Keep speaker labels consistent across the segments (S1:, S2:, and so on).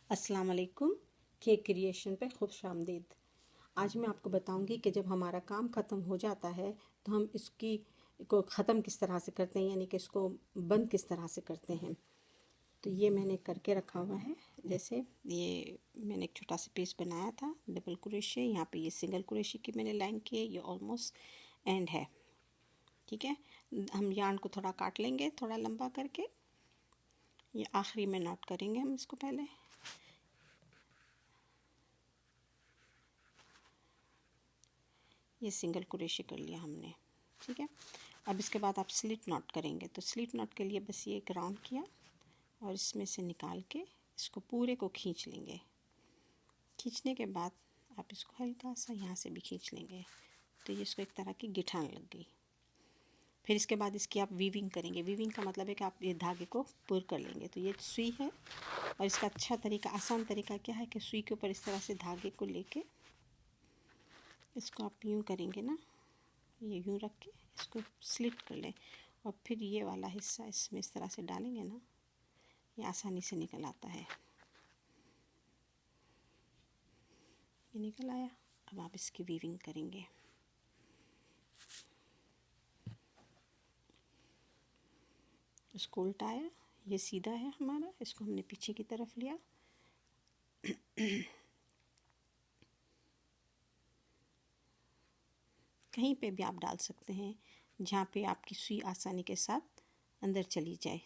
S1: अस्सलाम वालेकुम। Cake creation पे खुश आमदीद। आज मैं आपको बताऊंगी कि जब हमारा काम ख़त्म हो जाता है तो हम इसकी को ख़त्म किस तरह से करते हैं, यानी कि इसको बंद किस तरह से करते हैं। तो ये मैंने करके रखा हुआ है। जैसे ये मैंने एक छोटा सा पीस बनाया था डबल क्रोशे, यहाँ पे ये सिंगल क्रोशे की मैंने लाइन की है, ये ऑलमोस्ट एंड है। ठीक है, हम यार्न को थोड़ा काट लेंगे, थोड़ा लंबा करके। ये आखिरी में नॉट करेंगे हम इसको पहले। ये सिंगल क्रोशे कर लिया हमने। ठीक है, अब इसके बाद आप स्लिट नॉट करेंगे। तो स्लिट नॉट के लिए बस ये एक राउंड किया और इसमें से निकाल के इसको पूरे को खींच लेंगे। खींचने के बाद आप इसको हल्का सा यहाँ से भी खींच लेंगे, तो ये इसको एक तरह की गिठान लग गई। फिर इसके बाद इसकी आप वीविंग करेंगे। वीविंग का मतलब है कि आप ये धागे को पुर कर लेंगे। तो ये सुई है और इसका अच्छा तरीका, आसान तरीका क्या है कि सुई के ऊपर इस तरह से धागे को लेके इसको आप यूँ करेंगे ना, ये यूँ रख के इसको स्लिट कर लें और फिर ये वाला हिस्सा इसमें इस तरह से डालेंगे ना, ये आसानी से निकल आता है। ये निकल आया। अब आप इसकी वीविंग करेंगे। इसको उल्टाया, ये सीधा है हमारा, इसको हमने पीछे की तरफ लिया। कहीं पे भी आप डाल सकते हैं जहाँ पे आपकी सुई आसानी के साथ अंदर चली जाए।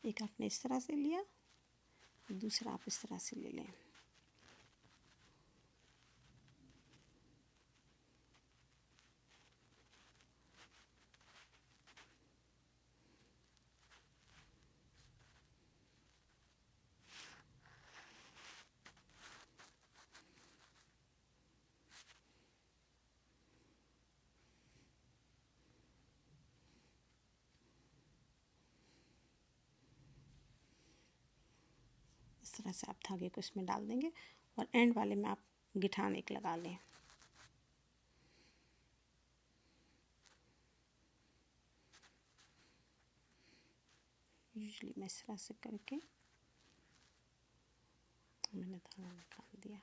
S1: एक आपने इस तरह से लिया, दूसरा आप इस तरह से ले लें। इस तरह से आप धागे को इसमें डाल देंगे और एंड वाले में आप गिठान एक लगा लें। यूजली मैं इस तरह से करके मैंने धागा निकाल दिया।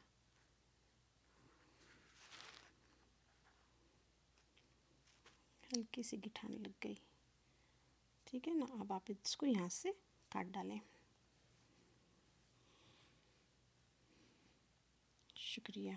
S1: हल्की सी गिठान लग गई। ठीक है ना, अब आप इसको यहाँ से काट डालें। शुक्रिया।